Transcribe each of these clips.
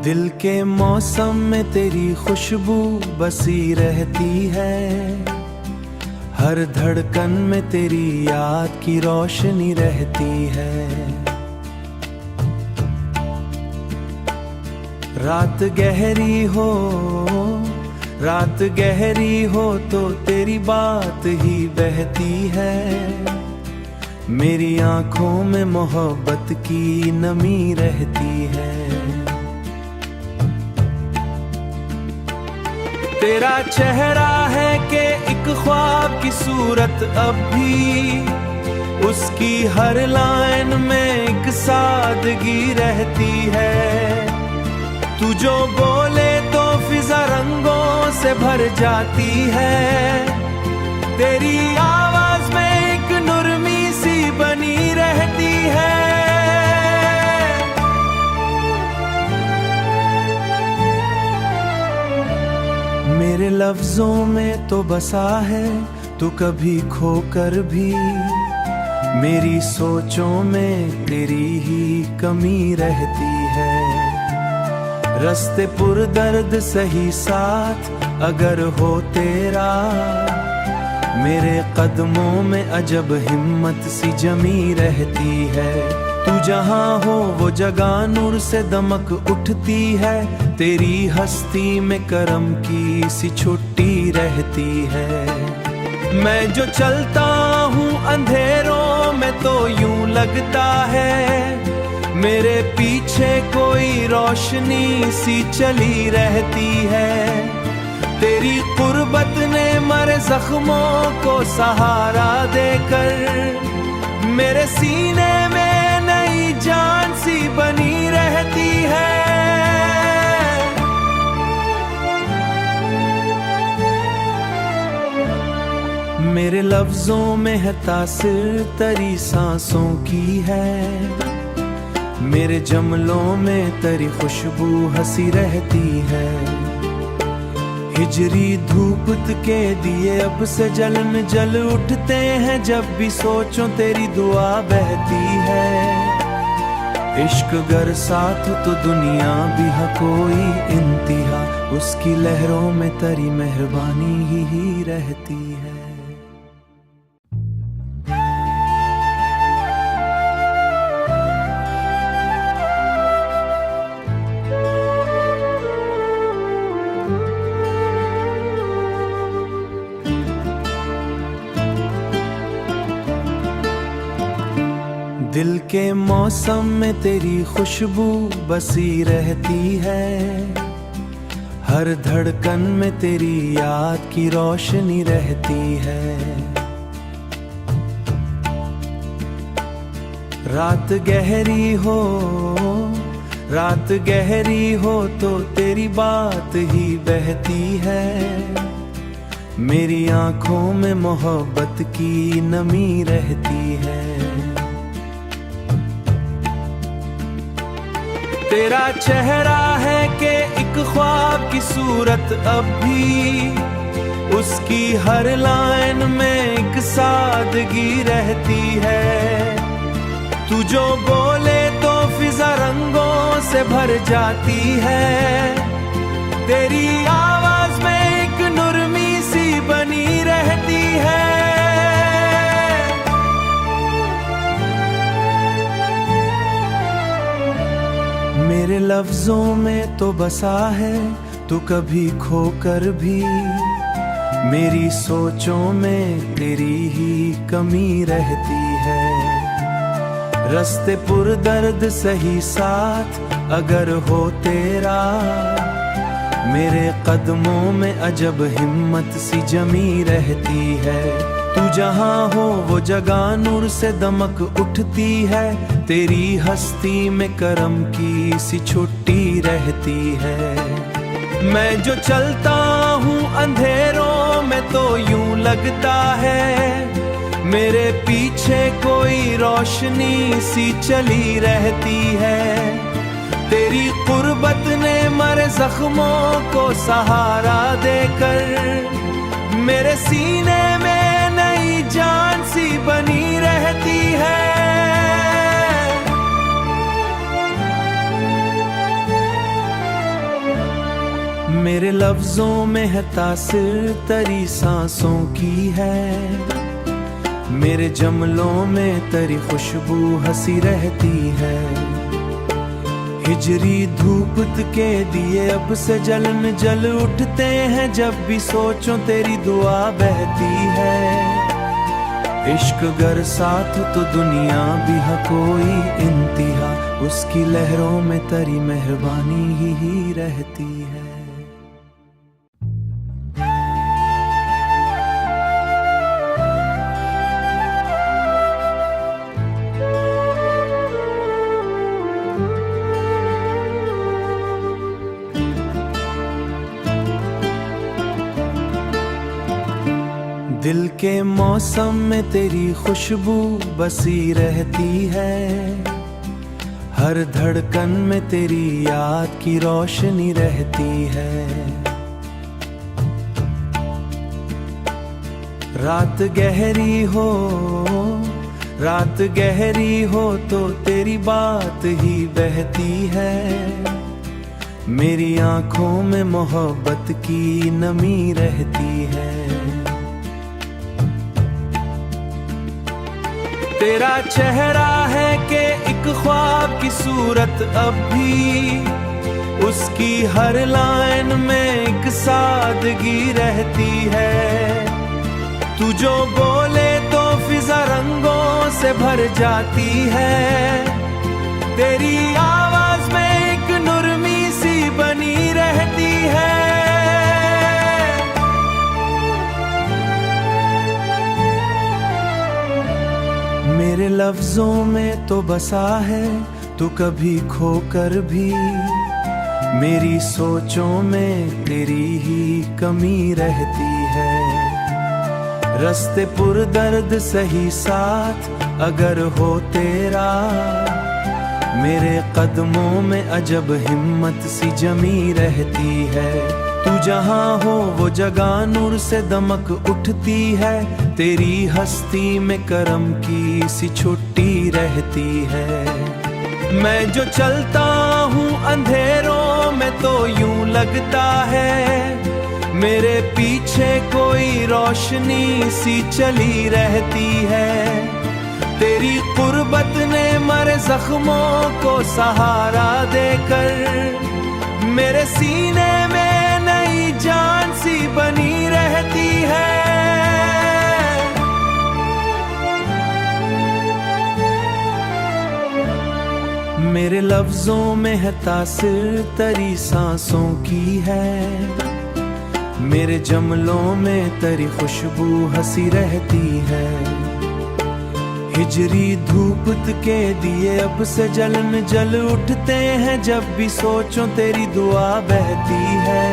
दिल के मौसम में तेरी खुशबू बसी रहती है, हर धड़कन में तेरी याद की रोशनी रहती है। रात गहरी हो, रात गहरी हो तो तेरी बात ही बहती है, मेरी आंखों में मोहब्बत की नमी रहती है। तेरा चेहरा है कि एक ख्वाब की सूरत, अब भी उसकी हर लाइन में एक सादगी रहती है। तू जो बोले तो फिजा रंगों से भर जाती है, तेरी आवाज में एक नुरमी सी बनी रहती है। मेरे लफ्जों में तो बसा है तू कभी खोकर भी, मेरी सोचों में तेरी ही कमी रहती है। रस्ते पुरदर्द सही साथ अगर हो तेरा, मेरे कदमों में अजब हिम्मत सी जमी रहती है। तू जहाँ हो वो जगह नूर से दमक उठती है, तेरी हस्ती में करम की सी छुट्टी रहती है। मैं जो चलता हूँ अंधेरों में तो यूं लगता है, मेरे पीछे कोई रोशनी सी चली रहती है। तेरी कुर्बत ने मरे जख्मों को सहारा देकर, मेरे सीने में नई जान सी बनी रहती है। मेरे लफ्जों में है तासिर तेरी सांसों की है, मेरे जमलों में तेरी खुशबू हंसी रहती है। हिजरी धूप के दिए अब से जलन जल उठते हैं, जब भी सोचो तेरी दुआ बहती है। इश्क गर साथ तो दुनिया भी है कोई इंतहा, उसकी लहरों में तेरी मेहरबानी ही रहती है। दिल के मौसम में तेरी खुशबू बसी रहती है, हर धड़कन में तेरी याद की रोशनी रहती है। रात गहरी हो, रात गहरी हो तो तेरी बात ही बहती है, मेरी आंखों में मोहब्बत की नमी रहती है। तेरा चेहरा है कि एक ख्वाब की सूरत, अब भी उसकी हर लाइन में एक सादगी रहती है। तू जो बोले तो फिजा रंगों से भर जाती है, तेरी आवाज में एक नुरमी सी बनी रहती है। मेरे लफ्जों में तो बसा है तू कभी खोकर भी, मेरी सोचों में तेरी ही कमी रहती है। रस्ते पुरदर्द सही साथ अगर हो तेरा, मेरे कदमों में अजब हिम्मत सी जमी रहती है। तू जहाँ हो वो जगह नूर से दमक उठती है, तेरी हस्ती में करम की सी छुट्टी रहती है। मैं जो चलता हूँ अंधेरों में तो यूं लगता है, मेरे पीछे कोई रोशनी सी चली रहती है। तेरी कुर्बत ने मरे जख्मों को सहारा देकर, मेरे सीने में नई जान सी बनी रहती है। मेरे लफ्जों में है तासिर तेरी सांसों की है, मेरे जमलों में तेरी खुशबू हंसी रहती है। हिजरी धूप के दिए अब से जलन जल उठते हैं, जब भी सोचो तेरी दुआ बहती है। इश्क गर साथ तो दुनिया भी है कोई इंतहा, उसकी लहरों में तेरी मेहरबानी ही रहती है। दिल के मौसम में तेरी खुशबू बसी रहती है, हर धड़कन में तेरी याद की रोशनी रहती है। रात गहरी हो तो तेरी बात ही बहती है, मेरी आंखों में मोहब्बत की नमी रहती है। तेरा चेहरा है कि एक ख्वाब की सूरत अब भी, उसकी हर लाइन में एक सादगी रहती है। तू जो बोले तो फिजा रंगों से भर जाती है, तेरी आवाज में एक नुरमी सी बनी रहती है। मेरे लफ्जों में तो बसा है तू कभी खोकर भी, मेरी सोचों में तेरी ही कमी रहती है। रस्ते पुरदर्द सही साथ अगर हो तेरा, मेरे कदमों में अजब हिम्मत सी जमी रहती है। तू जहाँ हो वो जगह नूर से दमक उठती है, तेरी हस्ती में करम की सी छुट्टी रहती है। मैं जो चलता हूँ अंधेरों में तो यूं लगता है, मेरे पीछे कोई रोशनी सी चली रहती है। तेरी कुर्बत ने मरे जख्मों को सहारा देकर, मेरे सीने में नई जान सी बनी रहती है। मेरे लफ्जों में है तासिर तेरी सांसों की है, मेरे जमलों में तेरी खुशबू हंसी रहती है। हिजरी धूप के दिए अब से जलन जल उठते हैं, जब भी सोचो तेरी दुआ बहती है।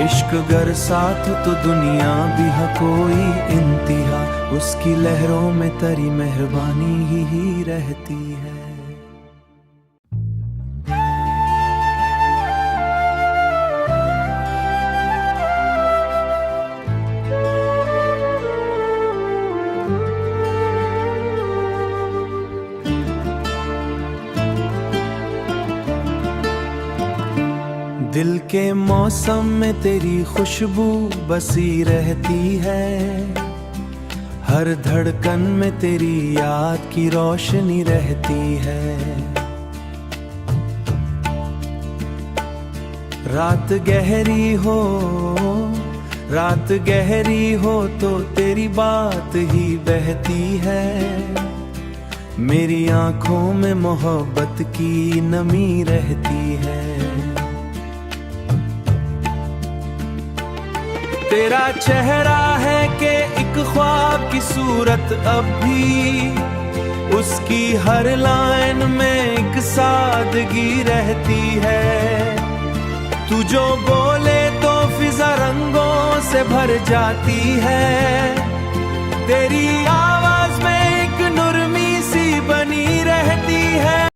इश्क गर साथ तो दुनिया भी है कोई इंतहा, उसकी लहरों में तेरी मेहरबानी ही रहती है। दिल के मौसम में तेरी खुशबू बसी रहती है, हर धड़कन में तेरी याद की रोशनी रहती है। रात गहरी हो तो तेरी बात ही बहती है, मेरी आंखों में मोहब्बत की नमी रहती है। तेरा चेहरा है कि एक ख्वाब की सूरत अब भी, उसकी हर लाइन में एक सादगी रहती है। तू जो बोले तो फिजा रंगों से भर जाती है, तेरी आवाज में एक नुरमी सी बनी रहती है।